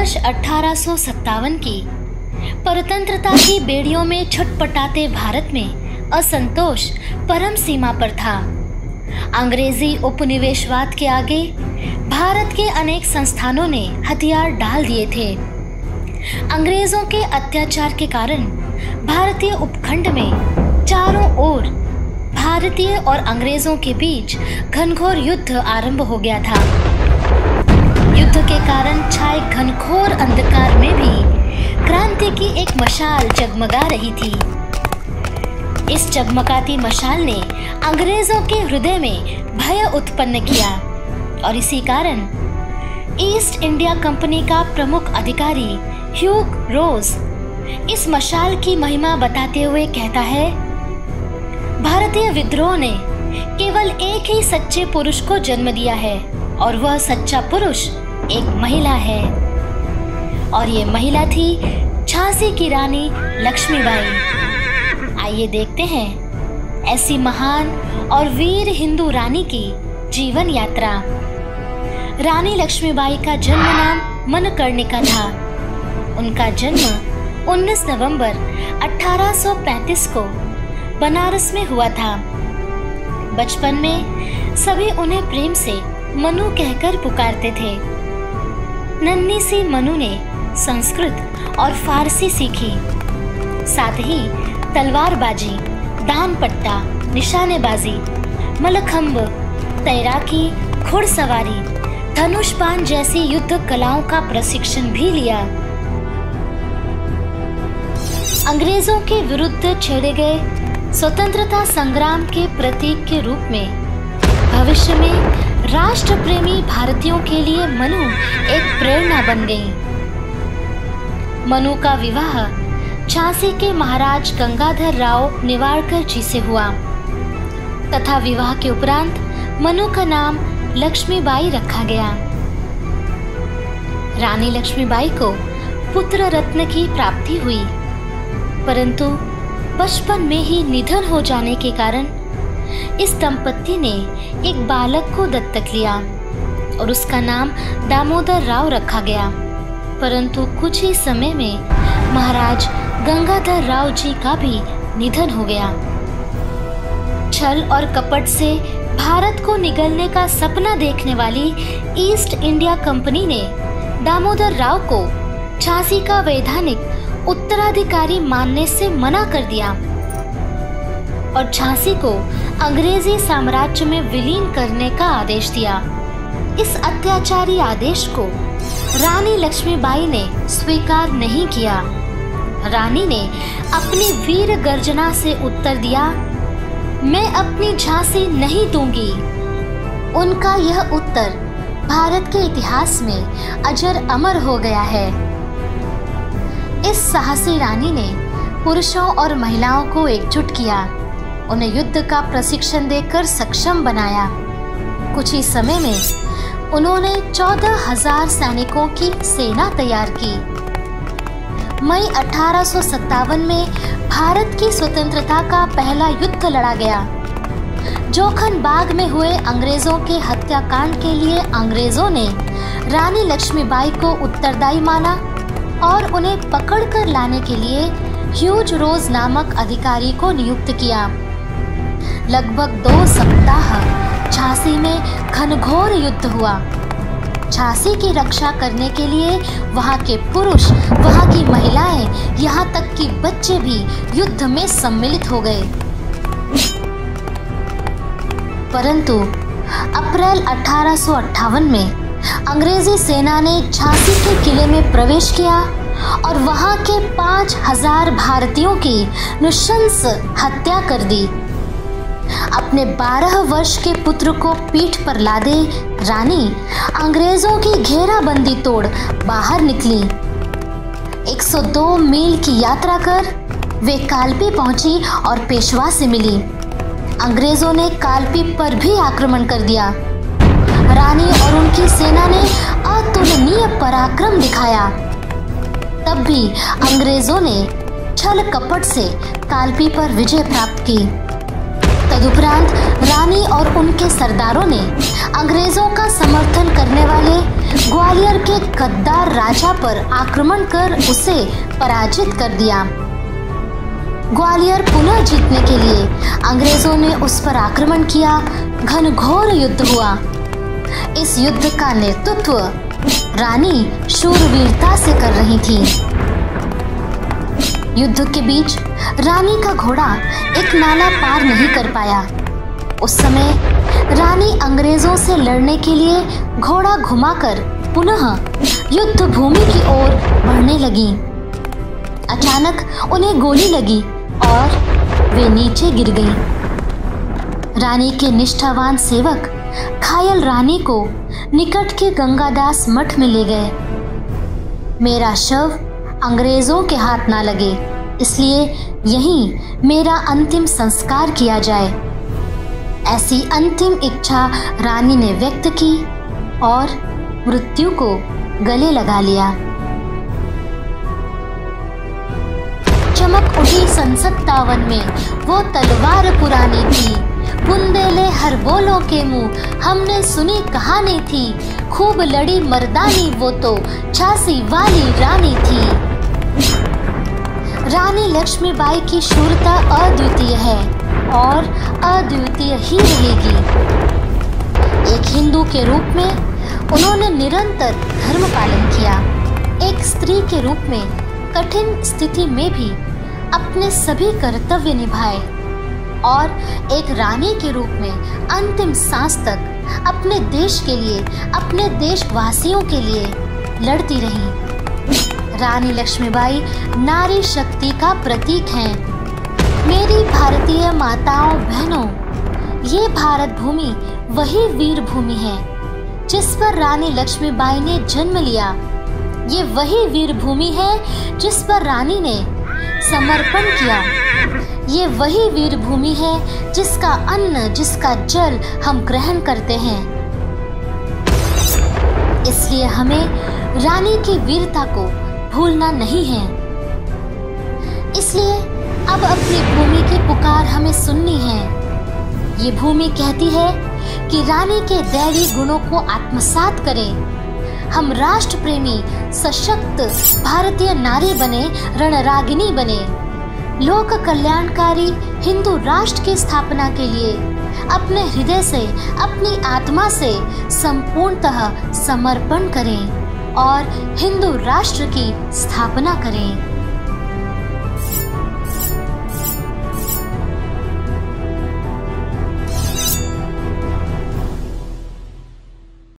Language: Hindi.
वर्ष 1857 की परतंत्रता की बेड़ियों में छटपटाते भारत में असंतोष परम सीमा पर था। अंग्रेजी उपनिवेशवाद के आगे भारत के अनेक संस्थानों ने हथियार डाल दिए थे। अंग्रेजों के अत्याचार के कारण भारतीय उपखंड में चारों ओर भारतीय और अंग्रेजों के बीच घनघोर युद्ध आरंभ हो गया था। युद्ध के कारण छाए घनघोर अंधकार में भी क्रांति की एक मशाल जगमगा रही थी। इस जगमगाती मशाल ने अंग्रेजों के हृदय में भय उत्पन्न किया और इसी कारण ईस्ट इंडिया कंपनी का प्रमुख अधिकारी ह्यूग रोज इस मशाल की महिमा बताते हुए कहता है, भारतीय विद्रोह ने केवल एक ही सच्चे पुरुष को जन्म दिया है और वह सच्चा पुरुष एक महिला है और ये महिला थी झांसी की रानी लक्ष्मीबाई। आइए देखते हैं ऐसी महान और वीर हिंदू रानी की जीवन यात्रा। रानी लक्ष्मीबाई का जन्म नाम मनकर्णिका था। उनका जन्म 19 नवंबर 1835 को बनारस में हुआ था। बचपन में सभी उन्हें प्रेम से मनु कहकर पुकारते थे। नन्ही सी मनु ने संस्कृत और फारसी सीखी, साथ ही तलवारबाजी, दान पट्टा, निशानेबाजी, मलखंब, तैराकी, घुड़सवारी, धनुषबाण जैसी युद्ध कलाओं का प्रशिक्षण भी लिया। अंग्रेजों के विरुद्ध छेड़े गए स्वतंत्रता संग्राम के प्रतीक के रूप में भविष्य में राष्ट्र प्रेमी भारतीयों के लिए मनु एक प्रेरणा बन गई। मनु का विवाह झांसी के महाराज गंगाधर राव निवाड़कर जी से हुआ तथा विवाह के उपरांत मनु का नाम लक्ष्मीबाई रखा गया। रानी लक्ष्मीबाई को पुत्र रत्न की प्राप्ति हुई, परंतु बचपन में ही निधन हो जाने के कारण इस दंपत्ति ने एक बालक को दत्तक लिया और उसका नाम दामोदर राव रखा गया। परंतु कुछ ही समय में महाराज गंगाधर राव जी का भी निधन हो गया। छल और कपट से भारत को निगलने का सपना देखने वाली ईस्ट इंडिया कंपनी ने दामोदर राव को झांसी का वैधानिक उत्तराधिकारी मानने से मना कर दिया और झांसी को अंग्रेजी साम्राज्य में विलीन करने का आदेश दिया। इस अत्याचारी आदेश को रानी लक्ष्मीबाई ने स्वीकार नहीं किया। रानी ने अपनी वीर गर्जना से उत्तर दिया, मैं अपनी झांसी नहीं दूंगी। उनका यह उत्तर भारत के इतिहास में अजर अमर हो गया है। इस साहसी रानी ने पुरुषों और महिलाओं को एकजुट किया, उन्हें युद्ध का प्रशिक्षण देकर सक्षम बनाया। कुछ ही समय में उन्होंने 14,000 सैनिकों की सेना तैयार की। मई 1857 में भारत की स्वतंत्रता का पहला युद्ध लड़ा गया। जोखन बाग में हुए अंग्रेजों के हत्याकांड के लिए अंग्रेजों ने रानी लक्ष्मीबाई को उत्तरदायी माना और उन्हें पकड़कर लाने के लिए ह्यूज रोज नामक अधिकारी को नियुक्त किया। लगभग 2 सप्ताह झांसी में घनघोर युद्ध हुआ। झांसी की रक्षा करने के लिए वहां के पुरुष, वहां की महिलाएं, यहां तक कि बच्चे भी युद्ध में सम्मिलित हो गए। परंतु अप्रैल 1858 में अंग्रेजी सेना ने झांसी के किले में प्रवेश किया और वहां के 5,000 भारतीयों की नृशंस हत्या कर दी। अपने 12 वर्ष के पुत्र को पीठ पर लादे रानी अंग्रेजों की घेराबंदी तोड़ बाहर निकली। 102 मील की यात्रा कर वे कालपी पहुंची और पेशवा से मिली। अंग्रेजों ने कालपी पर भी आक्रमण कर दिया। रानी और उनकी सेना ने अतुलनीय पराक्रम दिखाया। तब भी अंग्रेजों ने छल कपट से कालपी पर विजय प्राप्त की। तदुपरांत रानी और उनके सरदारों ने अंग्रेजों का समर्थन करने वाले ग्वालियर के गद्दार राजा पर आक्रमण कर उसे पराजित कर दिया। ग्वालियर पुनः जीतने के लिए अंग्रेजों ने उस पर आक्रमण किया। घनघोर युद्ध हुआ। इस युद्ध का नेतृत्व रानी शूरवीरता से कर रही थी। युद्ध के बीच रानी का घोड़ा एक नाला पार नहीं कर पाया। उस समय रानी अंग्रेजों से लड़ने के लिए घोड़ा घुमाकर पुनः युद्ध भूमि की ओर बढ़ने लगी। अचानक उन्हें गोली लगी और वे नीचे गिर गईं। रानी के निष्ठावान सेवक घायल रानी को निकट के गंगादास मठ में ले गए। मेरा शव अंग्रेजों के हाथ ना लगे, इसलिए यहीं मेरा अंतिम संस्कार किया जाए। ऐसी अंतिम इच्छा रानी ने व्यक्त की और मृत्यु को गले लगा लिया। चमक उठी सन 57 में वो तलवार पुरानी थी। बुंदेले हर बोलों के मुंह हमने सुनी कहानी थी। खूब लड़ी मर्दानी वो तो झांसी वाली रानी थी। रानी लक्ष्मीबाई की शूरता अद्वितीय है और अद्वितीय ही रहेगी। एक हिंदू के रूप में उन्होंने निरंतर धर्म पालन किया। एक स्त्री के रूप में कठिन स्थिति में भी अपने सभी कर्तव्य निभाए और एक रानी के रूप में अंतिम सांस तक अपने देश के लिए, अपने देशवासियों के लिए लड़ती रही। रानी लक्ष्मीबाई नारी शक्ति का प्रतीक हैं। मेरी भारतीय माताओं बहनों, ये भारत भूमि वही वीर भूमि है जिस पर रानी लक्ष्मीबाई ने जन्म लिया। ये वही वीर भूमि है जिस पर रानी ने समर्पण किया। ये वही वीर भूमि है जिसका अन्न, जिसका जल हम ग्रहण करते हैं। इसलिए हमें रानी की वीरता को भूलना नहीं है। इसलिए अब अपनी भूमि की पुकार हमें सुननी है। ये भूमि कहती है कि रानी के दैवी गुणों को आत्मसात करें। हम राष्ट्र प्रेमी सशक्त भारतीय नारी बने, रणरागिनी बने। लोक कल्याणकारी हिंदू राष्ट्र की स्थापना के लिए अपने हृदय से, अपनी आत्मा से संपूर्णतः समर्पण करें और हिंदू राष्ट्र की स्थापना करें।